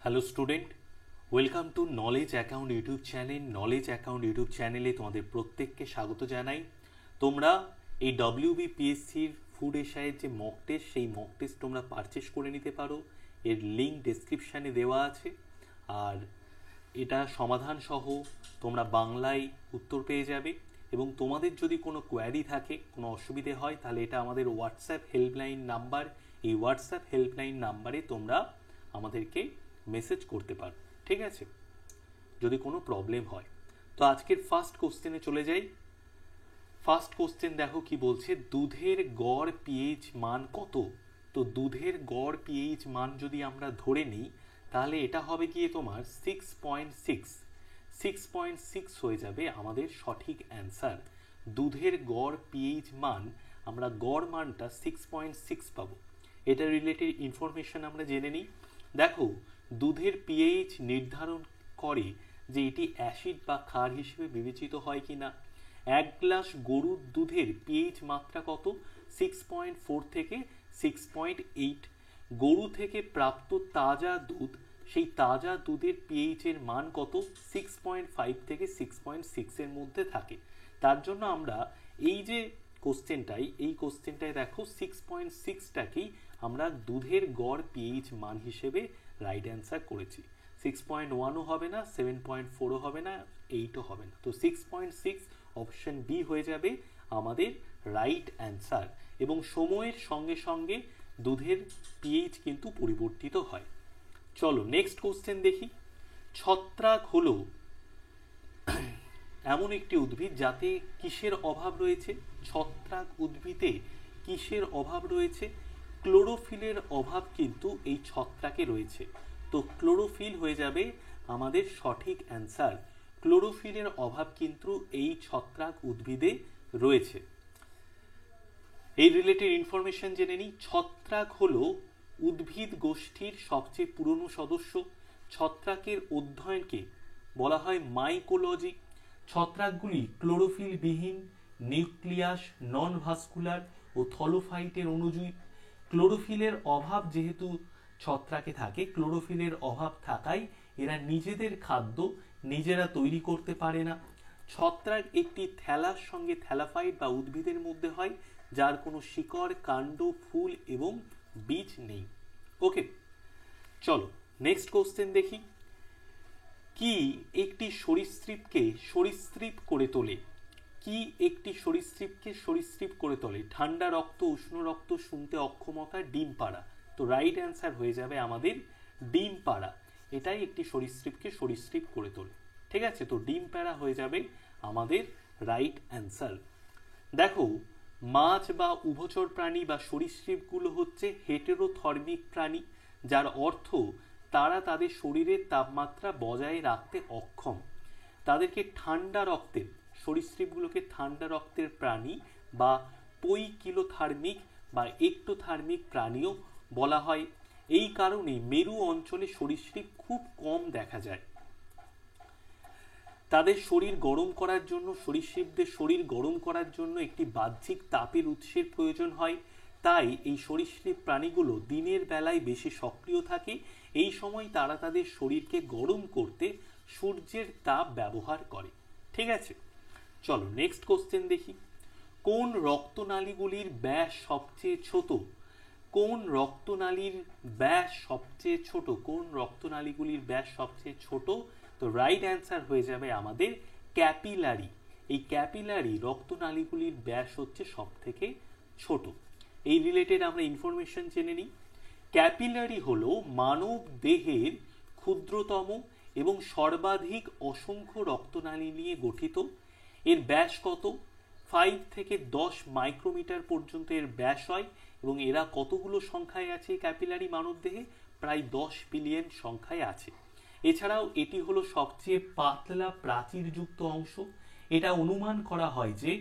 Hello student, welcome to knowledge account YouTube channel. Knowledge account YouTube চ্যানেলে তোমাদের প্রত্যেককে স্বাগত জানাই। তোমরা এই WBPSCর ফুড এশায়ের যে মক টেস্ট, সেই মক টেস্ট তোমরা পারচেস করে নিতে পারো। এর লিঙ্ক ডেসক্রিপশানে দেওয়া আছে। আর এটা সমাধান সহ তোমরা বাংলায় উত্তর পেয়ে যাবে। এবং তোমাদের যদি কোনো কোয়ারি থাকে, কোনো অসুবিধে হয়, তাহলে এটা আমাদের হোয়াটসঅ্যাপ হেল্পলাইন নাম্বার। এই হোয়াটসঅ্যাপ হেল্পলাইন নাম্বারে তোমরা আমাদেরকে মেসেজ করতে পারো, ঠিক আছে, যদি কোনো প্রবলেম হয়। তো আজকের ফার্স্ট কোশ্চেনে চলে যাই। ফার্স্ট কোশ্চেন দেখো কি বলছে, দুধের গড় পিএইচ মান কত? তো দুধের গড় পিএইচ মান যদি আমরা ধরে নিই, তাহলে এটা হবে গিয়ে তোমার 6.6। 6.6 হয়ে যাবে আমাদের সঠিক অ্যান্সার। দুধের গড় পিএইচ মান, আমরা গড় মানটা 6.6 পাবো। এটা রিলেটেড ইনফরমেশন আমরা জেনে নিই। দেখো, দুধের পিএইচ নির্ধারণ করে যে এটি অ্যাসিড বা ক্ষার হিসেবে বিবেচিত হয় কি না। এক গ্লাস গরুর দুধের পিএইচ মাত্রা কত? 6.4 থেকে 6.8। গরু থেকে প্রাপ্ত তাজা দুধ, সেই তাজা দুধের পিএইচ এর মান কত? 6.5 থেকে 6.6 এর মধ্যে থাকে। তার জন্য আমরা এই যে কোশ্চেনটায় দেখো 6.6টাকেই আমরা দুধের গড় পিএইচ মান হিসেবে রাইট অ্যান্সার করেছি। 6.1ও হবে না, 7.4ও হবে না, 8ও হবে না। তো 6.6 অপশন বি হয়ে যাবে আমাদের রাইট অ্যান্সার। এবং সময়ের সঙ্গে সঙ্গে দুধের পিএইচ কিন্তু পরিবর্তিত হয়। চলো নেক্সট কোশ্চেন দেখি। ছত্রাক হলো এমন একটি উদ্ভিদ যাতে কিসের অভাব রয়েছে? ছত্রাক উদ্ভিদে কিসের অভাব রয়েছে? ক্লোরোফিলের অভাব কিন্তু এই ছত্রাকে রয়েছে। তো ক্লোরোফিল হয়ে যাবে আমাদের সঠিক অ্যান্সার। ক্লোরোফিলের অভাব কিন্তু এই ছত্রাক উদ্ভিদে রয়েছে। এই রিলেটেড ইনফরমেশন জেনে নিই। ছত্রাক হলো উদ্ভিদ গোষ্ঠীর সবচেয়ে পুরনো সদস্য। ছত্রাকের অধ্যয়নকে বলা হয় মাইকোলজি। ছত্রাকগুলি ক্লোরোফিল বিহীন, নিউক্লিয়াস, নন ভাস্কুলার ও থলোফাইটের অণুজীব। ক্লোরোফিলের অভাব যেহেতু ছত্রাকে থাকে, ক্লোরোফিলের অভাব থাকায় এরা নিজেদের খাদ্য নিজেরা তৈরি করতে পারে না। ছত্রাক একটি থ্যালার সঙ্গে থ্যালাফাইট বা উদ্ভিদের মধ্যে হয়, যার কোনো শিকড়, কাণ্ড, ফুল এবং বীজ নেই। ওকে, চলো নেক্সট কোশ্চেন দেখি। কি একটি সরীসৃপকে সরীসৃপ করে তোলে? কি একটি সরীসৃপকে সরীসৃপ করে তোলে? ঠান্ডা রক্ত, উষ্ণ রক্ত, শুনতে অক্ষমতা, ডিম পাড়া। তো রাইট অ্যান্সার হয়ে যাবে আমাদের ডিম পাড়া। এটাই একটি সরীসৃপকে সরীসৃপ করে তোলে, ঠিক আছে। তো ডিম পাড়া হয়ে যাবে আমাদের রাইট অ্যান্সার। দেখো, মাছ বা উভচর প্রাণী বা সরীসৃপগুলো হচ্ছে হেটেরোথর্মিক প্রাণী, যার অর্থ তারা তাদের শরীরের তাপমাত্রা বজায় রাখতে অক্ষম। তাদেরকে ঠান্ডা রক্তের, সরীসৃপগুলোকে ঠান্ডা রক্তের প্রাণী বা পৈকিলোথার্মিক বা একটোথার্মিক প্রাণীও বলা হয়। এই কারণে মেরু অঞ্চলে সরীসৃপ খুব কম দেখা যায়। তাদের শরীর গরম করার জন্য, সরীসৃপদের শরীর গরম করার জন্য একটি বাহ্যিক তাপের উৎসের প্রয়োজন হয়। তাই এই সরীসৃপ প্রাণীগুলো দিনের বেলায় বেশি সক্রিয় থাকে। এই সময় তারা তাদের শরীরকে গরম করতে সূর্যের তাপ ব্যবহার করে, ঠিক আছে। চলো নেক্সট কোশ্চেন দেখি। কোন রক্তনালীগুলির ব্যাস সবচেয়ে ছোট? কোন রক্তনালীর ব্যাস সবচেয়ে ছোট? কোন রক্তনালীগুলির ব্যাস সবচেয়ে ছোট? তো রাইট অ্যান্সার হয়ে যাবে আমাদের ক্যাপিলারি। এই ক্যাপিলারি রক্তনালীগুলির ব্যাস হচ্ছে সব থেকে ছোট। এই রিলেটেড আমরা ইনফরমেশন জেনে নিই। ক্যাপিলারি হলো মানব দেহের ক্ষুদ্রতম এবং সর্বাধিক অসংখ্য রক্তনালী নিয়ে গঠিত। এর ব্যাস কত? 5 থেকে 10 মাইক্রোমিটার পর্যন্ত এর ব্যাস হয়। এবং এরা কতগুলো সংখ্যায় আছে ক্যাপিলারি মানব দেহে? প্রায় 10 বিলিয়ন সংখ্যায় আছে। এছাড়াও এটি হলো সবচেয়ে পাতলা প্রাচীরযুক্ত অংশ। এটা অনুমান করা হয় যে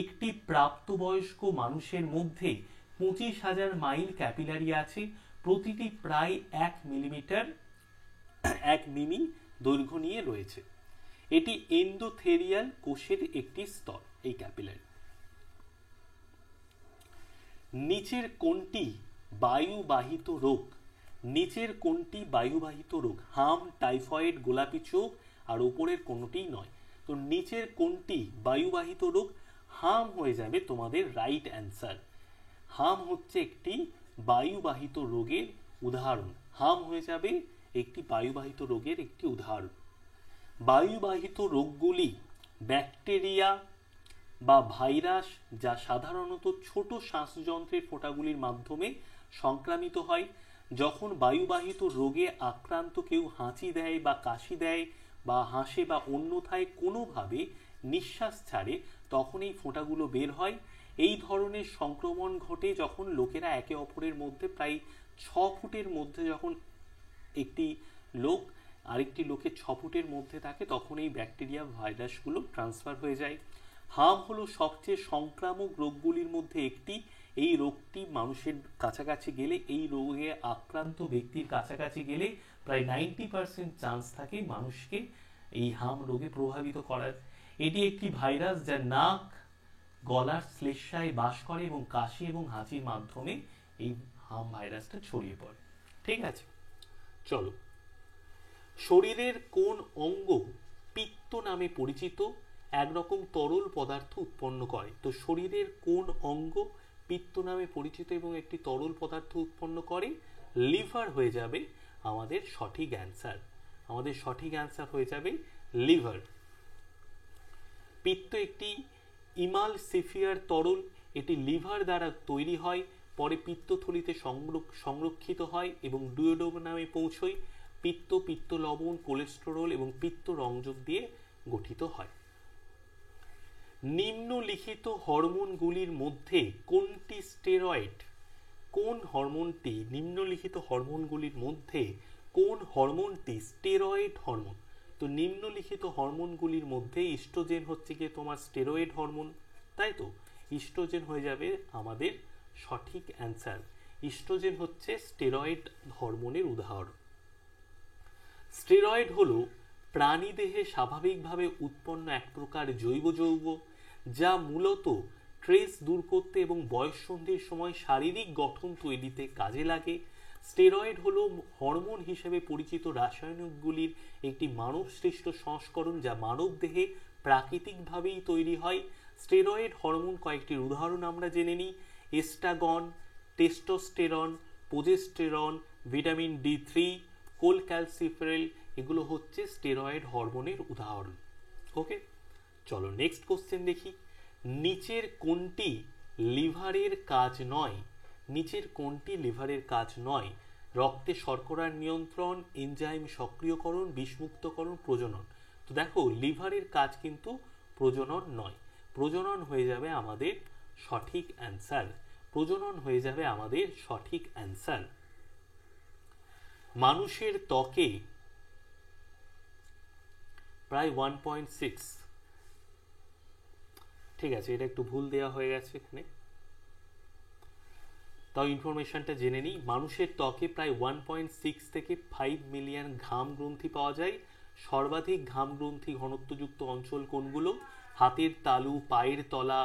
একটি প্রাপ্তবয়স্ক মানুষের মধ্যে 25,000 মাইল ক্যাপিলারি আছে, প্রতিটি প্রায় 1 মিলিমিটার 1 মিমি দৈর্ঘ্য নিয়ে রয়েছে। এটি এন্ডোথেলিয়াল কোষের একটি স্তর। এই ক্যাপিলারি নিচের কোনটি বায়ুবাহিত রোগ? নিচের কোনটি বায়ুবাহিত রোগ? হাম, টাইফয়েড, গোলাপি চোখ, আর উপরের কোনটিই নয়। তো নিচের কোনটি বায়ুবাহিত রোগ? হাম হয়ে যাবে তোমাদের রাইট অ্যান্সার। হাম হচ্ছে একটি বায়ুবাহিত রোগের উদাহরণ। হাম হয়ে যাবে একটি বায়ুবাহিত রোগের একটি উদাহরণ। বায়ুবাহিত রোগগুলি ব্যাকটেরিয়া বা ভাইরাস, যা সাধারণত ছোট শ্বাসযন্ত্রের ফোঁটাগুলির মাধ্যমে সংক্রামিত হয়। যখন বায়ুবাহিত রোগে আক্রান্ত কেউ হাঁচি দেয় বা কাশি দেয় বা হাসে বা অন্যথায় কোনোভাবে নিঃশ্বাস ছাড়ে, তখন এই ফোঁটাগুলো বের হয়। এই ধরনের সংক্রমণ ঘটে যখন লোকেরা একে অপরের মধ্যে প্রায় 6 ফুটের মধ্যে, যখন একটি লোক আরেকটি লোকের 6 ফুটের মধ্যে থাকে, তখন এই ব্যাকটেরিয়া ভাইরাসগুলো ট্রান্সফার হয়ে যায়। হাম হলো সবচেয়ে সংক্রামক রোগগুলির মধ্যে একটি। এই রোগটি মানুষের কাছাকাছি গেলে, এই রোগে আক্রান্ত ব্যক্তির কাছাকাছি গেলে প্রায় 90% চান্স থাকে মানুষকে এই হাম রোগে প্রভাবিত করার। এটি একটি ভাইরাস যা নাক, গলার শ্লেষ্মায় বাস করে এবং কাশি এবং হাঁচির মাধ্যমে এই হাম ভাইরাসটা ছড়িয়ে পড়ে। ঠিক আছে, চলো। শরীরের কোন অঙ্গ পিত্ত নামে পরিচিত একরকম তরল পদার্থ উৎপন্ন করে? তো শরীরের কোন অঙ্গ পিত্ত নামে পরিচিত এবং একটি তরল পদার্থ উৎপন্ন করে? লিভার হয়ে যাবে আমাদের সঠিক অ্যান্সার। আমাদের সঠিক অ্যান্সার হয়ে যাবে লিভার। পিত্ত একটি ইমালসিফিয়ার তরল। এটি লিভার দ্বারা তৈরি হয়, পরে পিত্তথলিতে সংরক্ষিত হয় এবং ডুওডেনামে পৌঁছয়। পিত্ত, পিত্ত লবণ, কোলেস্টেরল এবং পিত্ত রঞ্জক দিয়ে গঠিত হয়। নিম্নলিখিত হরমোনগুলির মধ্যে কোনটি স্টেরয়েড? কোন হরমোনটি নিম্নলিখিত হরমোনগুলির মধ্যে কোন হরমোনটি স্টেরয়েড হরমোন? তো নিম্নলিখিত হরমোনগুলির মধ্যে ইস্ট্রোজেন হচ্ছে কি তোমার স্টেরয়েড হরমোন, তাই তো? ইস্ট্রোজেন হয়ে যাবে আমাদের সঠিক অ্যান্সার। ইস্ট্রোজেন হচ্ছে স্টেরয়েড হরমোনের উদাহরণ। স্টেরয়েড হলো প্রাণীদেহে স্বাভাবিকভাবে উৎপন্ন এক প্রকার জৈব যৌগ, যা মূলত স্ট্রেস দূর করতে এবং বয়ঃসন্ধির সময় শারীরিক গঠন তৈরিতে কাজে লাগে। স্টেরয়েড হলো হরমোন হিসেবে পরিচিত রাসায়নিকগুলির একটি মানবসৃষ্ট সংস্করণ, যা মানবদেহে প্রাকৃতিকভাবেই তৈরি হয়। স্টেরয়েড হরমোন কয়েকটির উদাহরণ আমরা জেনে নিই। এস্ট্রাগন, টেস্টোস্টেরন, প্রোজেস্টেরন, ভিটামিন D3, কোলক্যালসিফেরল, এগুলো হচ্ছে স্টেরয়েড হরমোনের উদাহরণ। ওকে, চলো নেক্সট কোশ্চেন দেখি। নিচের কোনটি লিভারের কাজ নয়? নিচের কোনটি লিভারের কাজ নয়? রক্তে শর্করার নিয়ন্ত্রণ, এনজাইম সক্রিয়করণ, বিষমুক্তকরণ, প্রজনন। তো দেখো, লিভারের কাজ কিন্তু প্রজনন নয়। প্রজনন হয়ে যাবে আমাদের সঠিক অ্যান্সার। প্রজনন হয়ে যাবে আমাদের সঠিক অ্যান্সার। মানুষের ত্বকে প্রায় 1.6, ঠিক আছে, এটা একটু ভুল দেওয়া হয়ে গেছে এখানে, তাও ইনফরমেশনটা জেনে নিই। মানুষের ত্বকে প্রায় 1.6 থেকে 5 মিলিয়ন ঘাম গ্রন্থি পাওয়া যায়। সর্বাধিক ঘাম গ্রন্থি ঘনত্বযুক্ত অঞ্চল কোনগুলো? হাতের তালু, পায়ের তলা।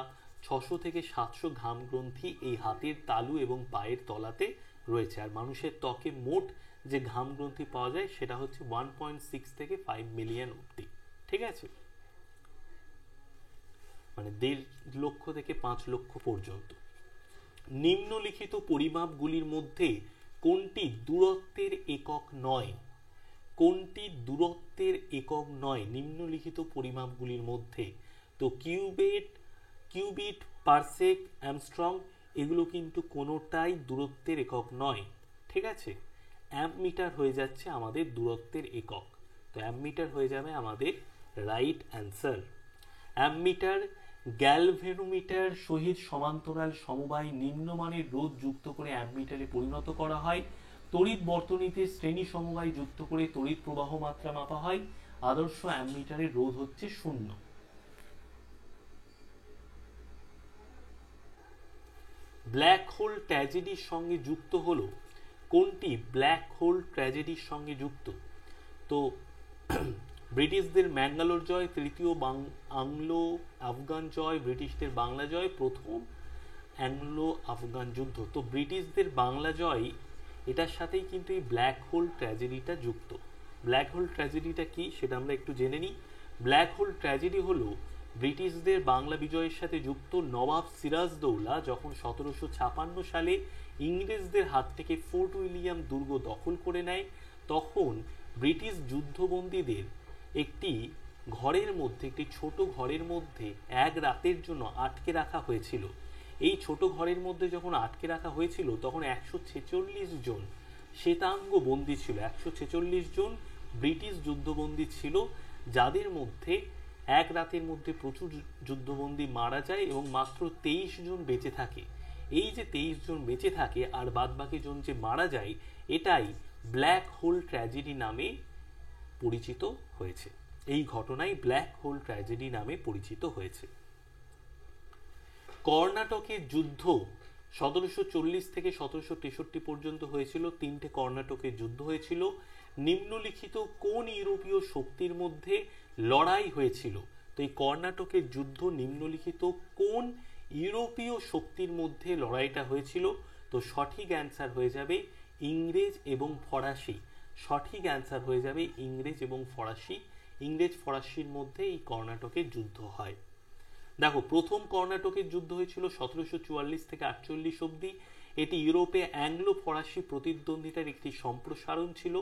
600 থেকে 700 ঘাম গ্রন্থি এই হাতের তালু এবং পায়ের তলাতে রয়েছে। আর মানুষের ত্বকে মোট যে ঘাম গ্রন্থি পাওয়া যায় সেটা হচ্ছে 1.6 থেকে 5 মিলিয়ন অব্দি। ঠিক আছে, মানে 1.5 লক্ষ থেকে 5 লক্ষ পর্যন্ত। নিম্নলিখিত পরিমাপগুলির মধ্যে কোনটি দূরত্বের একক নয়? কোনটি দূরত্বের একক নয় নিম্নলিখিত পরিমাপগুলির মধ্যে? তো কিউবিট, পারসেক, অ্যামস্ট্রং, এগুলো কিন্তু কোনোটাই দূরত্বের একক নয়। ঠিক আছে, অ্যামমিটার হয়ে যাচ্ছে আমাদের দূরত্বের একক। তো অ্যামমিটার হয়ে যাবে আমাদের রাইট অ্যান্সার। অ্যামমিটার গ্যালভেনোমিটার সহিত সমান্তরাল সমবায় নিম্নমানের রোধ যুক্ত করে অ্যামমিটারে পরিণত করা হয়। তড়িৎ বর্তনীতে শ্রেণী সমবায় যুক্ত করে তড়িৎ প্রবাহ মাত্রা মাপা হয়। আদর্শ অ্যামমিটারের রোধ হচ্ছে 0। ব্ল্যাক হোল ট্র্যাজেডির সঙ্গে যুক্ত হলো কোনটি? ব্ল্যাক হোল ট্র্যাজেডির সঙ্গে যুক্ত, তো ব্রিটিশদের ম্যাঙ্গালোর জয়, তৃতীয় আংলো আফগান জয়, ব্রিটিশদের বাংলা জয়, প্রথম অ্যাংলো আফগান যুদ্ধ। তো ব্রিটিশদের বাংলা জয় এটার সাথেই কিন্তু এই ব্ল্যাক হোল ট্র্যাজেডিটা যুক্ত। ব্ল্যাক হোল ট্র্যাজেডিটা কি সেটা আমরা একটু জেনে নিই। ব্ল্যাক হোল ট্র্যাজেডি হলো ব্রিটিশদের বাংলা বিজয়ের সাথে যুক্ত নবাব সিরাজদৌল্লা যখন 1756 সালে ইংরেজদের হাত থেকে ফোর্ট উইলিয়াম দুর্গ দখল করে নেয়, তখন ব্রিটিশ যুদ্ধবন্দীদের একটি ঘরের মধ্যে, একটি ছোট ঘরের মধ্যে এক রাতের জন্য আটকে রাখা হয়েছিল। এই ছোট ঘরের মধ্যে যখন আটকে রাখা হয়েছিল তখন 146 জন শ্বেতাঙ্গ বন্দী ছিল, 146 জন ব্রিটিশ যুদ্ধবন্দী ছিল, যাদের মধ্যে এক রাতের মধ্যে প্রচুর যুদ্ধবন্দী মারা যায় এবং মাত্র 23 জন বেঁচে থাকে। এই যে 23 জন বেঁচে থাকে আর বাদবাকি জন যে মারা যায়, এটাই ব্ল্যাক হোল ট্র্যাজেডি নামে পরিচিত হয়েছে। এই ঘটনাই ব্ল্যাক হোল ট্র্যাজেডি নামে পরিচিত হয়েছে। কর্ণাটকের যুদ্ধ 1740 থেকে 1763 পর্যন্ত হয়েছিল। 3টে কর্ণাটকের যুদ্ধ হয়েছিল। নিম্নলিখিত কোন ইউরোপীয় শক্তির মধ্যে লড়াই হয়েছিল? তো এই কর্ণাটকের যুদ্ধ নিম্নলিখিত কোন ইউরোপীয় শক্তির মধ্যে লড়াইটা হয়েছিল? তো সঠিক অ্যান্সার হয়ে যাবে ইংরেজ এবং ফরাসি। সঠিক অ্যান্সার হয়ে যাবে ইংরেজ এবং ফরাসি। ইংরেজ ফরাসির মধ্যে এই কর্ণাটকের যুদ্ধ হয়। দেখো, প্রথম কর্ণাটকের যুদ্ধ হয়েছিল 1744 থেকে 48 অবধি। এটি ইউরোপে অ্যাংলো ফরাসি প্রতিদ্বন্দ্বিতার একটি সম্প্রসারণ ছিল।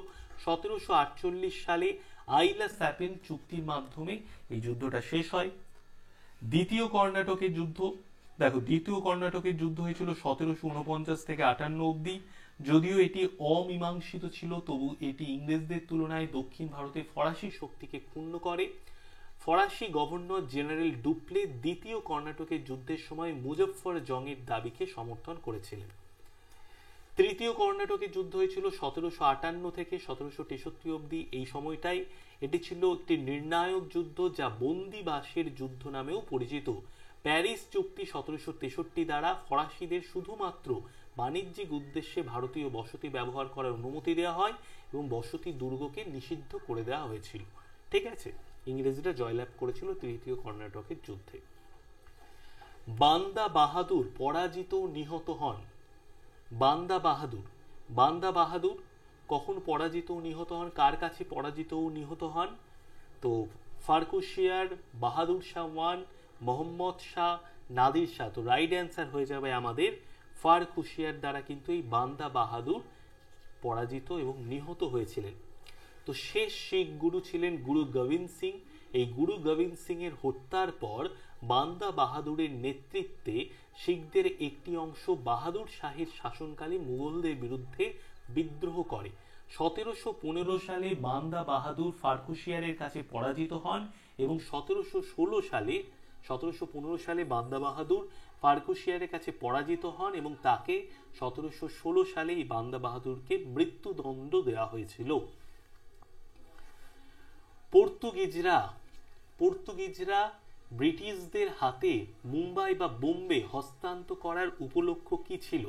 1748 সালে আইলা স্যাপেন চুক্তির মাধ্যমে এই যুদ্ধটা শেষ হয়। দ্বিতীয় কর্ণাটকের যুদ্ধ, দেখো দ্বিতীয় কর্ণাটকের যুদ্ধ হয়েছিল 1749 থেকে 58 অবধি। যদিও এটি অমীমাংসিত ছিল, তবু এটি ইংরেজদের তুলনায় দক্ষিণ ভারতে ফরাসি শক্তিকে ক্ষুণ্ণ করে। ফরাসি গভর্নর জেনারেল ডুপ্লে দ্বিতীয় কর্ণাটকের যুদ্ধের সময় মুজফ্ফর জংয়ের দাবিকে সমর্থন করেছিলেন। তৃতীয় কর্ণাটকের যুদ্ধ হয়েছিল 1758 থেকে 1763 অবধি। এই সময়টাই এটি ছিল একটি নির্ণায়ক যুদ্ধ, যা বন্দিবাসের যুদ্ধ নামেও পরিচিত। প্যারিস চুক্তি 1763 দ্বারা ফরাসিদের শুধুমাত্র বাণিজ্যিক উদ্দেশ্যে ভারতীয় বসতি ব্যবহার করার অনুমতি দেওয়া হয় এবং বসতি দুর্গকে নিষিদ্ধ করে দেওয়া হয়েছিল। ঠিক আছে, ইংরেজরা জয়লাভ করেছিল তৃতীয় কর্ণাটকের যুদ্ধে। বান্দা বাহাদুর পরাজিত নিহত হন। বান্দা বাহাদুর কখন পরাজিত ও নিহত হন? কার কাছে পরাজিত ও নিহত হন? তো ফারকুশিয়ার, বাহাদুর শাহ ওয়ান, মোহাম্মদ শাহ, নাদির শাহ। তো রাইট অ্যান্সার হয়ে যাবে আমাদের ফারকুশিয়ার দ্বারা কিন্তু এই বান্দা বাহাদুর পরাজিত এবং নিহত হয়েছিলেন। তো শেষ শিখ গুরু ছিলেন গুরু গোবিন্দ সিং। এই গুরু গোবিন্দ সিং এর হত্যার পর বান্দা বাহাদুরের নেতৃত্বে শিখদের একটি অংশ বাহাদুর শাহের শাসনকালে মুঘলদের বিরুদ্ধে বিদ্রোহ করে। 1715 সালে বান্দা বাহাদুর ফারকুশিয়ারের কাছে পরাজিত হন এবং 1715 সালে বান্দা বাহাদুর ফারকুশিয়ারের কাছে পরাজিত হন এবং তাকে 1716 সালে এই বান্দা বাহাদুরকে মৃত্যুদণ্ড দেওয়া হয়েছিল। পর্তুগিজরা ব্রিটিশদের হাতে মুম্বাই বা বোম্বে হস্তান্তর করার উপলক্ষ কি ছিল?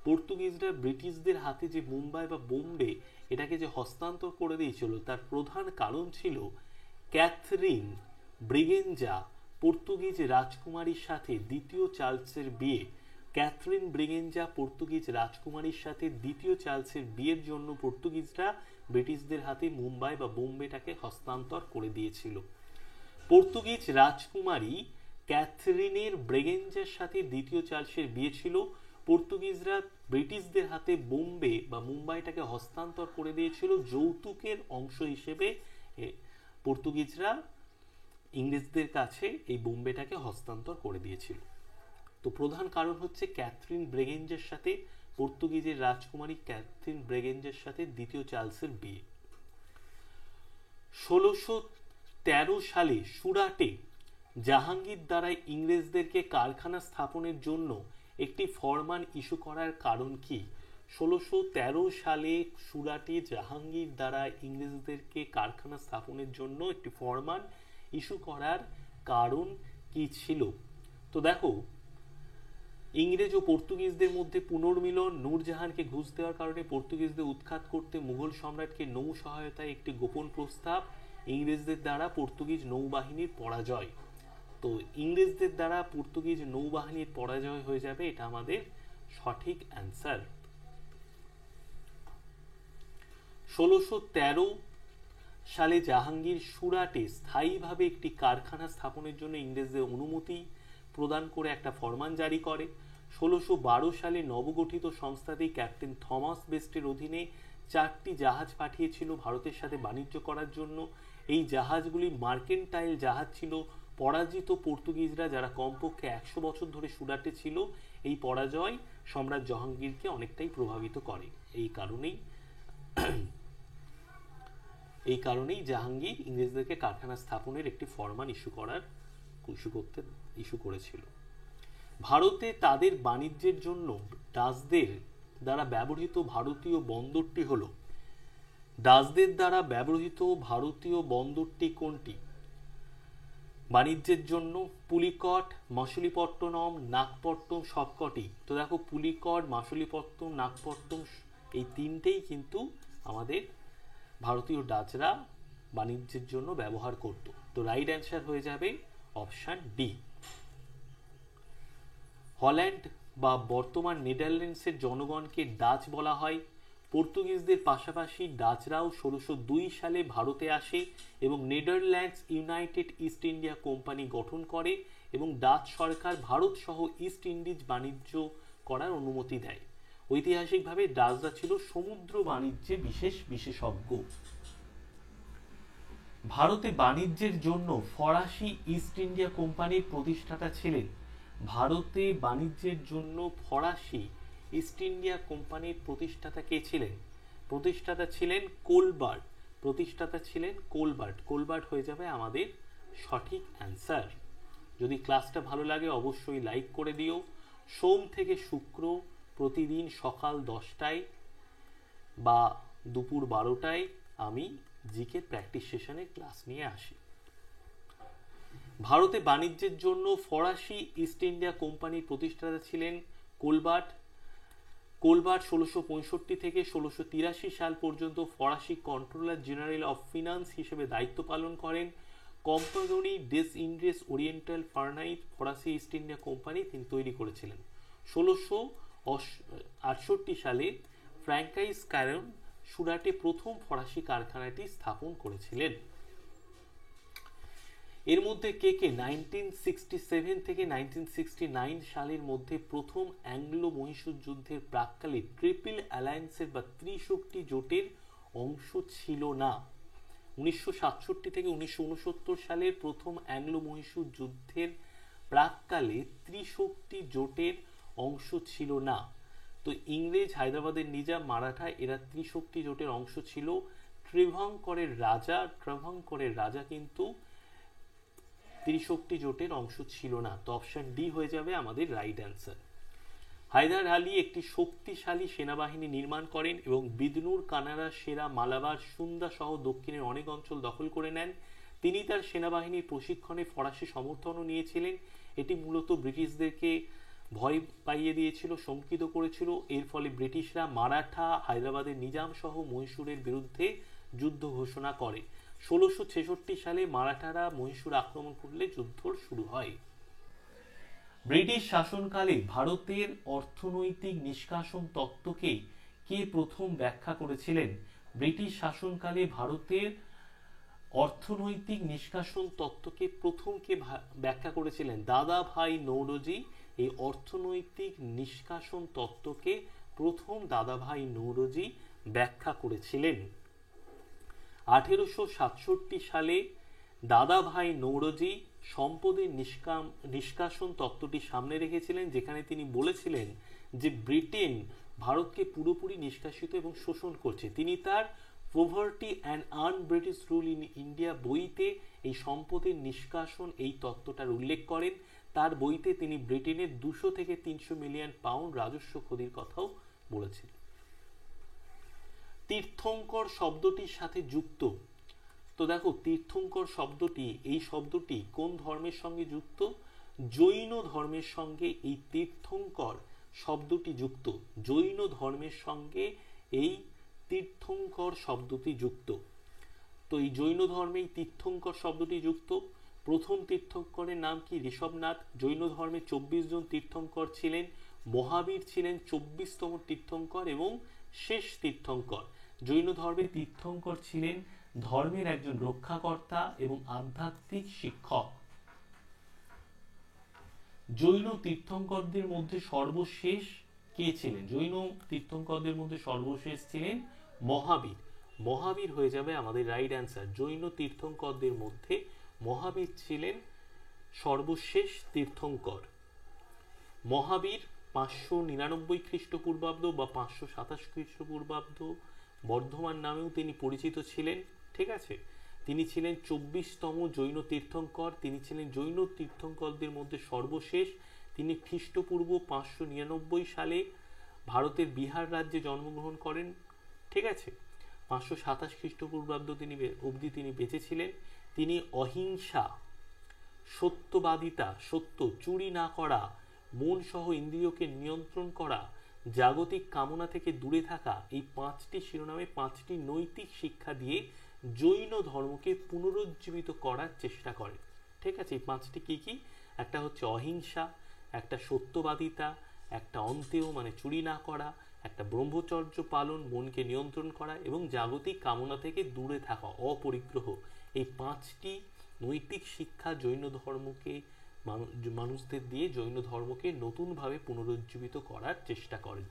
পর্তুগিজরা ব্রিটিশদের হাতে যে মুম্বাই বা বোম্বে এটাকে যে হস্তান্তর করে দিয়েছিল, তার প্রধান কারণ ছিল ক্যাথরিন ব্রিগেঞ্জা পর্তুগিজ রাজকুমারীর সাথে দ্বিতীয় চার্লসের বিয়ে। ক্যাথরিন ব্রিগেঞ্জা পর্তুগিজ রাজকুমারীর সাথে দ্বিতীয় চার্লসের বিয়ের জন্য পর্তুগিজরা ব্রিটিশদের হাতে মুম্বাই বা বোম্বেটাকে হস্তান্তর করে দিয়েছিল। পর্তুগিজ রাজকুমারী ক্যাথরিনের ব্রিগেঞ্জার সাথে দ্বিতীয় চার্লসের বিয়ে ছিল। পর্তুগিজরা ব্রিটিশদের হাতে বোম্বে বা মুম্বাইটাকে হস্তান্তর করে দিয়েছিল যৌতুকের অংশ হিসেবে। পর্তুগিজরা ইংরেজদের কাছে এই বোম্বেটাকে হস্তান্তর করে দিয়েছিল। তো প্রধান কারণ হচ্ছে ক্যাথরিন ব্রিগেঞ্জার সাথে, পর্তুগিজের রাজকুমারী ক্যাথরিন ব্রিগেঞ্জার সাথে দ্বিতীয় চার্লসের বিয়ে। 1613 সালে সুরাটে জাহাঙ্গীর দ্বারা ইংরেজদেরকে কারখানা স্থাপনের জন্য একটি ফরমান ইস্যু করার কারণ কি? 1613 সালে সুরাটে জাহাঙ্গীর দ্বারা ইংরেজদেরকে কারখানা স্থাপনের জন্য একটি ফরমান ইস্যু করার কারণ কি ছিল? তো দেখো, ইংরেজ ও পর্তুগিজদের মধ্যে পুনর্মিলন, নূরজাহানকে ঘুষ দেওয়ার কারণে পর্তুগিজদের উৎখাত করতে মুঘল সম্রাটকে নৌ সহায়তায় একটি গোপন প্রস্তাব, ইংরেজদের দ্বারা পর্তুগিজ নৌবাহিনীর পরাজয়। তো ইংরেজদের দ্বারা পর্তুগিজ নৌবাহিনীর পরাজয় হয়ে যাবে, এটা আমাদের সঠিক অ্যান্সার। 1613 সালে জাহাঙ্গীর সুরাটে স্থায়ীভাবে একটি কারখানা স্থাপনের জন্য ইংরেজদের অনুমতি প্রদান করে একটা ফরমান জারি করে। 1612 সালে নবগঠিত সংস্থাটি ক্যাপ্টেন থমাস বেস্টের অধীনে 4টি জাহাজ পাঠিয়েছিল ভারতের সাথে বাণিজ্য করার জন্য। এই জাহাজগুলি মার্কেন্টাইল জাহাজ ছিল। পরাজিত পর্তুগিজরা, যারা কমপক্ষে 100 বছর ধরে সুরাটে ছিল, এই পরাজয় সম্রাট জাহাঙ্গীরকে অনেকটাই প্রভাবিত করে। এই কারণেই জাহাঙ্গীর ইংরেজদেরকে কারখানা স্থাপনের একটি ফরমান ইস্যু করেছিল। ভারতে তাদের বাণিজ্যের জন্য ডাচদের দ্বারা ব্যবহৃত ভারতীয় বন্দরটি হলো, ডাচদের দ্বারা ব্যবহৃত ভারতীয় বন্দরটি কোনটি? বাণিজ্যের জন্য পুলিকট, মাসুলিপট্টনম, নাগপট্টম, সবকটি। তো দেখো, পুলিকট, মাসুলিপট্টম, নাগপট্টম এই তিনটেই কিন্তু আমাদের ভারতীয় ডাচরা বাণিজ্যের জন্য ব্যবহার করত। তো রাইট অ্যান্সার হয়ে যাবে অপশন ডি। হল্যান্ড বা বর্তমান নেদারল্যান্ডসের জনগণকে ডাচ বলা হয়। পর্তুগিজদের পাশাপাশি ডাচরাও 1602 সালে ভারতে আসে এবং Netherlands United east India company গঠন করে এবং ডাচ সরকার ভারত সহ ইস্ট ইন্ডিজ বাণিজ্য করার অনুমতি দেয়। ঐতিহাসিকভাবে ডাচরা ছিল সমুদ্র বাণিজ্যে বিশেষজ্ঞ। ভারতে বাণিজ্যের জন্য ফরাসি ইস্ট ইন্ডিয়া কোম্পানির প্রতিষ্ঠাতা ছিলেন। ভারতে বাণিজ্যের জন্য ফরাসি ইস্ট ইন্ডিয়া কোম্পানির প্রতিষ্ঠাতা কে ছিলেন? প্রতিষ্ঠাতা ছিলেন কোলবার্ট। কোলবার্ট হয়ে যাবে আমাদের সঠিক অ্যান্সার। যদি ক্লাসটা ভালো লাগে অবশ্যই লাইক করে দিও। সোম থেকে শুক্র প্রতিদিন সকাল 10টায় বা দুপুর 12টায় আমি জিকে প্র্যাকটিস সেশনে ক্লাস নিয়ে আসি। ভারতে বাণিজ্যের জন্য ফরাসি ইস্ট ইন্ডিয়া কোম্পানির প্রতিষ্ঠাতা ছিলেন কোলবার্ট। 1665 থেকে 1683 সাল পর্যন্ত ফরাসি কন্ট্রোলার জেনারেল অফ ফিনান্স হিসেবে দায়িত্ব পালন করেন। কোম্পানি ডেস ইন্ডিস ওরিয়েন্টাল ফার্নাইট ফরাসি ইস্ট ইন্ডিয়া কোম্পানি তিনি তৈরি করেছিলেন। 1668 সালে ফ্র্যাঙ্কাইস ক্যারন সুরাটে প্রথম ফরাসি কারখানাটি স্থাপন করেছিলেন। এর মধ্যে কে 1967 থেকে 1969 সালের মধ্যে প্রথম অ্যাংলো মহীশূর যুদ্ধের প্রাক্কালে ট্রিপল অ্যালায়েন্সের বা ত্রিশক্তি জোটের অংশ ছিল না? 1967 থেকে 1969 সালের প্রথম অ্যাংলো মহীশূর যুদ্ধের প্রাক্কালে ত্রিশক্তি জোটের অংশ ছিল না। তো ইংরেজ, হায়দ্রাবাদের নিজাম, মারাঠা এরা ত্রিশক্তি জোটের অংশ ছিল। ট্রেভাঙ্করের রাজা কিন্তু ত্রিশক্তি জোটের অংশ ছিল না। তো অপশন ডি হয়ে যাবে আমাদের রাইট অ্যান্সার। হায়দার আলী একটি শক্তিশালী সেনাবাহিনী নির্মাণ করেন এবং বিদনুর, কানাড়া, সেরা, মালাবার, সুন্দা সহ দক্ষিণের অনেক অঞ্চল দখল করে নেন। তিনি তার সেনাবাহিনীর প্রশিক্ষণে ফরাসি সমর্থনও নিয়েছিলেন। এটি মূলত ব্রিটিশদেরকে ভয় পাইয়ে দিয়েছিল, শঙ্কিত করেছিল। এর ফলে ব্রিটিশরা মারাঠা, হায়দ্রাবাদের নিজাম সহ মহীশূরের বিরুদ্ধে যুদ্ধ ঘোষণা করে। 1666 সালে মারাঠারা মহীশূর আক্রমণ করলে যুদ্ধ শুরু হয়। ব্রিটিশ শাসনকালে ভারতের অর্থনৈতিক নিষ্কাশন তত্ত্বকে কে প্রথম ব্যাখ্যা করেছিলেন? ব্রিটিশ শাসনকালে ভারতের অর্থনৈতিক নিষ্কাশন তত্ত্বকে প্রথম কে ব্যাখ্যা করেছিলেন? দাদাভাই নৌরোজি এই অর্থনৈতিক নিষ্কাশন তত্ত্বকে প্রথম দাদাভাই নৌরোজি ব্যাখ্যা করেছিলেন। 1867 সালে দাদাভাই নৌরোজি সম্পদের নিষ্কাশন তত্ত্বটি সামনে রেখেছিলেন, যেখানে তিনি বলেছিলেন যে ব্রিটেন ভারতকে পুরোপুরি নিষ্কাশিত এবং শোষণ করছে। তিনি তার poverty and earn British rule in India বইতে এই সম্পদের নিষ্কাশন এই তত্ত্বটার উল্লেখ করেন। তার বইতে তিনি ব্রিটেনের 200 থেকে 300 মিলিয়ন পাউন্ড রাজস্ব ক্ষতির কথাও বলেছিলেন। তীর্থঙ্কর শব্দটির সাথে যুক্ত, তো দেখো তীর্থঙ্কর এই শব্দটি কোন ধর্মের সঙ্গে যুক্ত? জৈন ধর্মের সঙ্গে এই তীর্থঙ্কর শব্দটি যুক্ত। জৈন ধর্মের সঙ্গে এই তীর্থঙ্কর শব্দটি যুক্ত। তো এই জৈন ধর্মে এই তীর্থঙ্কর শব্দটি যুক্ত। প্রথম তীর্থঙ্করের নাম কি? ঋষভনাথ। জৈন ধর্মে 24 জন তীর্থঙ্কর ছিলেন। মহাবীর ছিলেন 24তম তীর্থঙ্কর এবং শেষ তীর্থঙ্কর। জৈন ধর্মের তীর্থঙ্কর ছিলেন ধর্মের একজন রক্ষাকর্তা এবং আধ্যাত্মিক শিক্ষক। জৈন তীর্থঙ্করদের মধ্যে সর্বশেষ কে ছিলেন? জৈন তীর্থঙ্করদের মধ্যে সর্বশেষ ছিলেন মহাবীর। মহাবীর হয়ে যাবে আমাদের রাইট অ্যান্সার। জৈন তীর্থঙ্করদের মধ্যে মহাবীর ছিলেন সর্বশেষ তীর্থঙ্কর। মহাবীর 599 খ্রিস্টপূর্বাব্দ বা 527 খ্রিস্টপূর্বাব্দ বর্ধমান নামেও তিনি পরিচিত ছিলেন। ঠিক আছে, তিনি ছিলেন 24তম জৈন তীর্থঙ্কর। তিনি ছিলেন জৈন তীর্থঙ্করদের মধ্যে সর্বশেষ। তিনি খ্রিস্টপূর্ব 599 সালে ভারতের বিহার রাজ্যে জন্মগ্রহণ করেন। ঠিক আছে, 527 খ্রিস্টপূর্বাব্দ অবধি তিনি বেঁচে ছিলেন। তিনি অহিংসা, সত্যবাদিতা, সত্য, চুরি না করা, মন সহ ইন্দ্রিয়কে নিয়ন্ত্রণ করা, জাগতিক কামনা থেকে দূরে থাকা, এই 5টি শিরোনামে 5টি নৈতিক শিক্ষা দিয়ে জৈন ধর্মকে পুনরুজ্জীবিত করার চেষ্টা করে। ঠিক আছে, এই 5টি কি কি? একটা হচ্ছে অহিংসা, একটা সত্যবাদিতা, একটা অন্তেয় মানে চুরি না করা, একটা ব্রহ্মচর্য পালন, মনকে নিয়ন্ত্রণ করা এবং জাগতিক কামনা থেকে দূরে থাকা, অপরিগ্রহ। এই 5টি নৈতিক শিক্ষা জৈন ধর্মকে মানুষদের দিয়ে জৈন ধর্মকে নতুনভাবে পুনরুজ্জীবিত করার চেষ্টা করেন।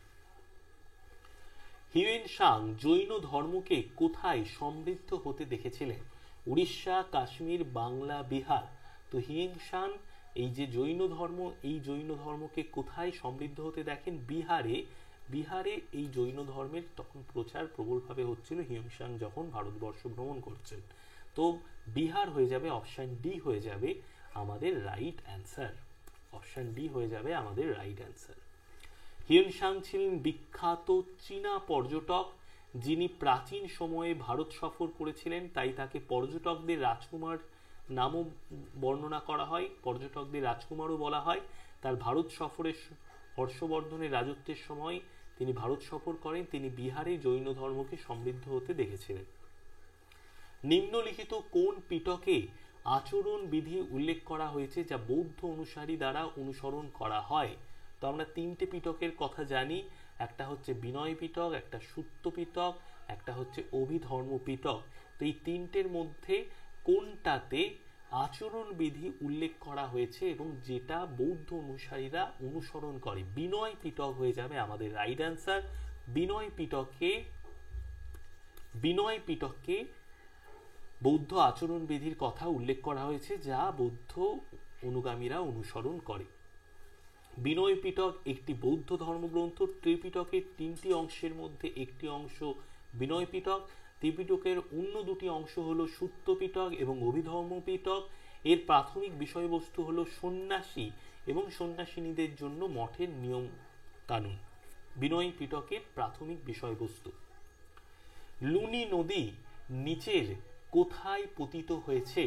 হিউয়েন সাং জৈন ধর্মকে কোথায় সমৃদ্ধ হতে দেখেছিলেন? উড়িষ্যা, কাশ্মীর, বাংলা, বিহার। তো হিউয়েন সাং এই যে জৈন ধর্ম, এই জৈন ধর্মকে কোথায় সমৃদ্ধ হতে দেখেন? বিহারে। বিহারে এই জৈন ধর্মের তখন প্রচার প্রবলভাবে হচ্ছিল হিউয়েন সাং যখন ভারতবর্ষ ভ্রমণ করছেন। তো বিহার হয়ে যাবে, অপশন ডি হয়ে যাবে আমাদের রাইট অ্যান্সার। অপশন ডি হয়ে যাবে আমাদের রাইট অ্যান্সার। হিউয়েন সাং ছিলেন বিখ্যাত চীনা পর্যটক যিনি প্রাচীন সময়ে ভারত সফর করেছিলেন, তাই তাকে পর্যটকদের রাজকুমার নামও বর্ণনা করা হয়, পর্যটকদের রাজকুমারও বলা হয়। তার ভারত সফরের হর্ষবর্ধনের রাজত্বের সময় তিনি ভারত সফর করেন। তিনি বিহারে জৈন ধর্মকে সমৃদ্ধ হতে দেখেছিলেন। নিম্নলিখিত কোন পিটকে আচরণ বিধি উল্লেখ করা হয়েছে যা বৌদ্ধ অনুসারী দ্বারা অনুসরণ করা হয়? তো আমরা 3টে পিটকের কথা জানি, একটা হচ্ছে বিনয় পিটক, একটা সুত্ত পিটক, একটা হচ্ছে অভিধর্ম পিটক। তো এই 3টের মধ্যে কোনটাতে আচরণ বিধি উল্লেখ করা হয়েছে এবং যেটা বৌদ্ধ অনুসারীরা অনুসরণ করে? বিনয় পিটক হয়ে যাবে আমাদের রাইট অ্যান্সার। বিনয় পিটকে বৌদ্ধ আচরণ বিধির কথা উল্লেখ করা হয়েছে যা বৌদ্ধ অনুগামীরা অনুসরণ করে। বিনয় পিটক একটি বৌদ্ধ ধর্মগ্রন্থ। ত্রিপিটকের 3টি অংশের মধ্যে একটি অংশ বিনয় পিটক। ত্রিপিটকের অন্য 2টি অংশ হলো সুত্ত পিটক এবং অভিধর্ম পিটক। এর প্রাথমিক বিষয়বস্তু হলো সন্ন্যাসী এবং সন্ন্যাসিনীদের জন্য মঠের নিয়ম কানুন। বিনয় পিটকের প্রাথমিক বিষয়বস্তু। লুনি নদী নিচের কোথায় পতিত হয়েছে?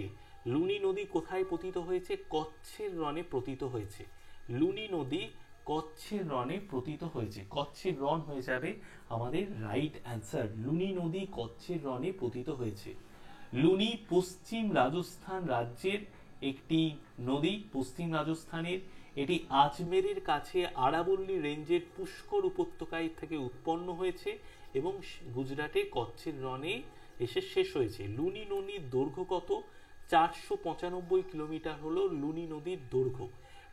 লুনি নদী কোথায় পতিত হয়েছে? কচ্ছের রণে পতিত হয়েছে। লুনি নদী কচ্ছের রণে পতিত হয়েছে। কচ্ছের রণ হয়ে যাবে আমাদের রাইট অ্যান্সার। লুনি নদী কচ্ছের রণে পতিত হয়েছে। লুনি পশ্চিম রাজস্থান রাজ্যের একটি নদী, পশ্চিম রাজস্থানের। এটি আজমেরের কাছে আরাবল্লী রেঞ্জের পুষ্কর উপত্যকায় থেকে উৎপন্ন হয়েছে এবং গুজরাটে কচ্ছের রণে এসে শেষ হয়েছে। লুনি নদীর দৈর্ঘ্য কত? 495 কিলোমিটার হলো লুনি নদীর দৈর্ঘ্য।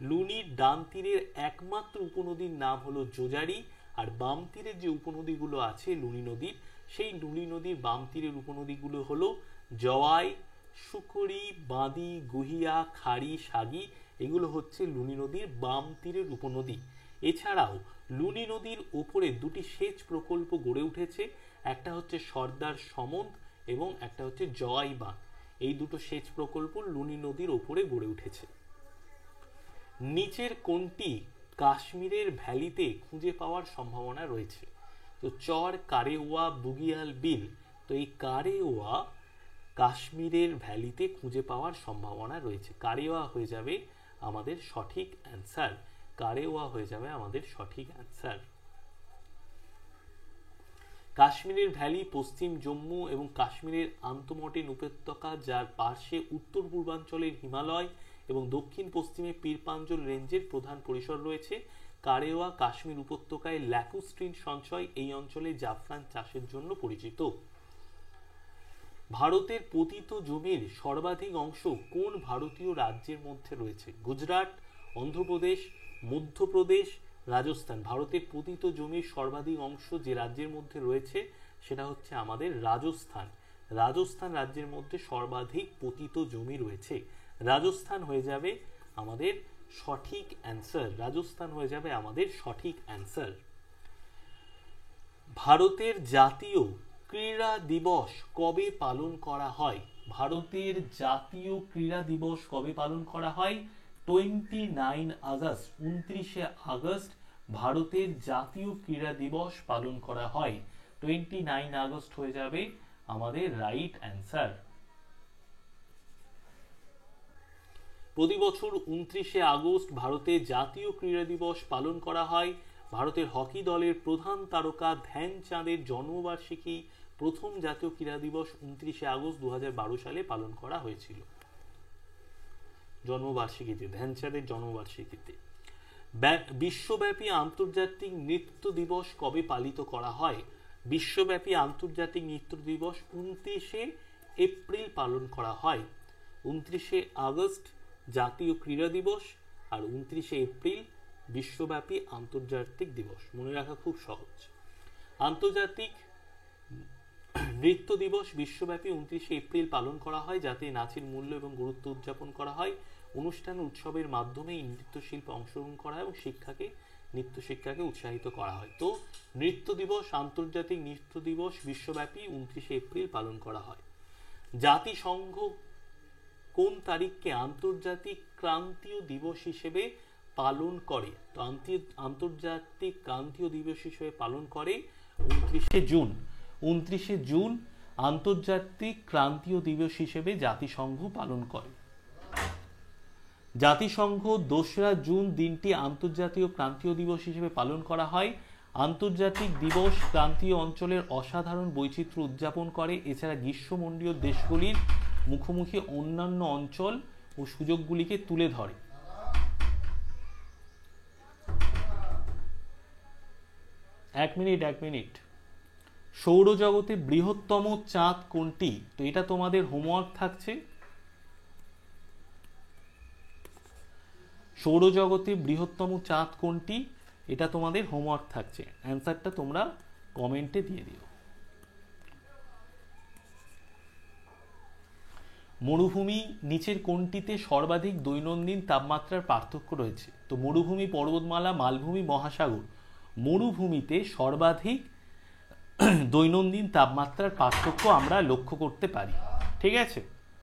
লুনির ডান তীরের একমাত্র উপনদীর নাম হলো যোজারি, আর বাম তীরের যে উপনদীগুলো আছে লুনি নদীর, সেই লুনি নদীর বাম তীরের উপনদীগুলো হলো জওয়াই, সুকরি, বাঁদি, গুহিয়া, খাড়ি, সাগি। এগুলো হচ্ছে লুনি নদীর বাম তীরের উপনদী। এছাড়াও লুনি নদীর উপরে 2টি সেচ প্রকল্প গড়ে উঠেছে, একটা হচ্ছে সর্দার সমন্ত এবং একটা হচ্ছে জওয়াই বাঁধ। এই 2টো সেচ প্রকল্প লুনি নদীর উপরে গড়ে উঠেছে। নিচের কোনটি কাশ্মীরের ভ্যালিতে খুঁজে পাওয়ার সম্ভাবনা রয়েছে? তো চর, কারেওয়া, বুগিয়াল বিল। তো এই কারেওয়া কাশ্মীরের ভ্যালিতে খুঁজে পাওয়ার সম্ভাবনা রয়েছে। কারেওয়া হয়ে যাবে আমাদের সঠিক অ্যান্সার। কারেওয়া হয়ে যাবে আমাদের সঠিক অ্যান্সার। কাশ্মীরের ভ্যালি পশ্চিম জম্মু এবং কাশ্মীরের আন্তঃমর্টেন উপত্যকা, যার পার্শ্বে উত্তর পূর্বাঞ্চলের হিমালয় এবং দক্ষিণ পশ্চিমে পীর পাঞ্জল রেঞ্জের প্রধান পরিসর রয়েছে। কারেওয়া কাশ্মীর উপত্যকায় ল্যাকুস্ট্রিন সঞ্চয় এই অঞ্চলে জাফরান চাষের জন্য পরিচিত। ভারতের পতিত জমির সর্বাধিক অংশ কোন ভারতীয় রাজ্যের মধ্যে রয়েছে? গুজরাট, অন্ধ্রপ্রদেশ, মধ্যপ্রদেশ, রাজস্থান। ভারতের পতিত জমির সর্বাধিক অংশ যে রাজ্যের মধ্যে রয়েছে সেটা হচ্ছে আমাদের রাজস্থান। রাজস্থান রাজ্যের মধ্যে সর্বাধিক পতিত জমি রয়েছে। রাজস্থান হয়ে যাবে আমাদের সঠিক অ্যান্সার। রাজস্থান হয়ে যাবে আমাদের সঠিক অ্যান্সার। ভারতের জাতীয় ক্রীড়া দিবস কবে পালন করা হয়? ভারতের জাতীয় ক্রীড়া দিবস কবে পালন করা হয়? 29 আগস্ট, 29শে আগস্ট ভারতের জাতীয় ক্রীড়া দিবস পালন করা হয়। 29 আগস্ট হয়ে যাবে আমাদের রাইট অ্যান্সার। প্রতি বছর 29শে আগস্ট ভারতে জাতীয় ক্রীড়া দিবস পালন করা হয়। ভারতের হকি দলের প্রধান তারকা ধ্যানচাঁদের জন্মবার্ষিকী প্রথম জাতীয় ক্রীড়া দিবস 29শে আগস্ট 2012 সালে পালন করা হয়েছিল। জন্মবার্ষিকীতে, ধ্যানচাঁদের জন্মবার্ষিকীতে। বিশ্বব্যাপী আন্তর্জাতিক নৃত্য দিবস কবে পালিত করা হয়? বিশ্বব্যাপী আন্তর্জাতিক নৃত্য দিবস 29শে এপ্রিল পালন করা হয়। 29শে আগস্ট জাতীয় ক্রীড়া দিবস আর 29শে এপ্রিল বিশ্বব্যাপী আন্তর্জাতিক দিবস। মনে রাখা খুব সহজ। আন্তর্জাতিক নৃত্য দিবস বিশ্বব্যাপী 29শে এপ্রিল পালন করা হয় যাতে নাচের মূল্য এবং গুরুত্ব উদযাপন করা হয়। অনুষ্ঠান উৎসবের মাধ্যমে নৃত্যশিল্পে অংশগ্রহণ করা হয় এবং নৃত্য শিক্ষাকে উৎসাহিত করা হয়। তো নৃত্য দিবস, আন্তর্জাতিক নৃত্য দিবস বিশ্বব্যাপী 29শে এপ্রিল পালন করা হয়। জাতিসংঘ কোন তারিখকে আন্তর্জাতিক ক্রান্তীয় দিবস হিসেবে পালন করে? তো আন্তর্জাতিক ক্রান্তীয় দিবস হিসেবে পালন করে 29শে জুন। 29শে জুন আন্তর্জাতিক ক্রান্তীয় দিবস হিসেবে জাতিসংঘ পালন করে। জাতিসংঘ 2রা জুন দিনটি আন্তর্জাতীয় ক্রান্তীয় দিবস হিসেবে পালন করা হয়। আন্তর্জাতিক দিবস ক্রান্তীয় অঞ্চলের অসাধারণ বৈচিত্র্য উদযাপন করে। এছাড়া গ্রীষ্মমণ্ডলীয় দেশগুলির মুখোমুখি অন্যান্য অঞ্চল ও সুযোগগুলিকে তুলে ধরে। এক মিনিট। সৌরজগতে বৃহত্তম চাঁদ কোনটি? তো এটা তোমাদের হোমওয়ার্ক থাকছে। সৌরজগতে বৃহত্তম চাঁদ কোনটি? এটা তোমাদের হোমওয়ার্ক থাকছে। অ্যান্সারটা তোমরা কমেন্টে দিয়ে দিও। মরুভূমি নিচের কোনটিতে সর্বাধিক দৈনন্দিন তাপমাত্রার পার্থক্য রয়েছে? তো মরুভূমি, পর্বতমালা, মালভূমি, মহাসাগর। মরুভূমিতে সর্বাধিক দৈনন্দিন তাপমাত্রার পার্থক্য আমরা লক্ষ্য করতে পারি। ঠিক আছে।